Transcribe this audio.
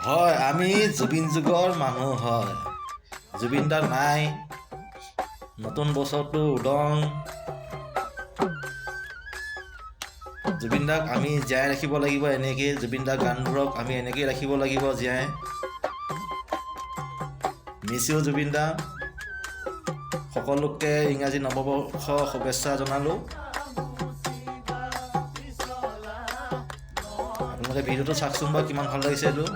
হয়, আমি জুবিন যুগৰ মানুহ হয়। জুবিন দা নাই, নতুন বছৰটো উদং। জুবিন দাক আমি জীয়াই ৰাখিব লাগিব এনেকেই। জুবিন দাৰ গানবোৰক আমি এনেকেই ৰাখিব লাগিব জীয়াই। মিছ ইউ জুবিন দা। সকলোকে ইংৰাজী নৱবৰ্ষ শুভেচ্ছা জনালোঁ। আপোনালোকে ভিডিঅ'টো চাওকচোন বাৰু, কিমান ভাল লাগিছে এইটো।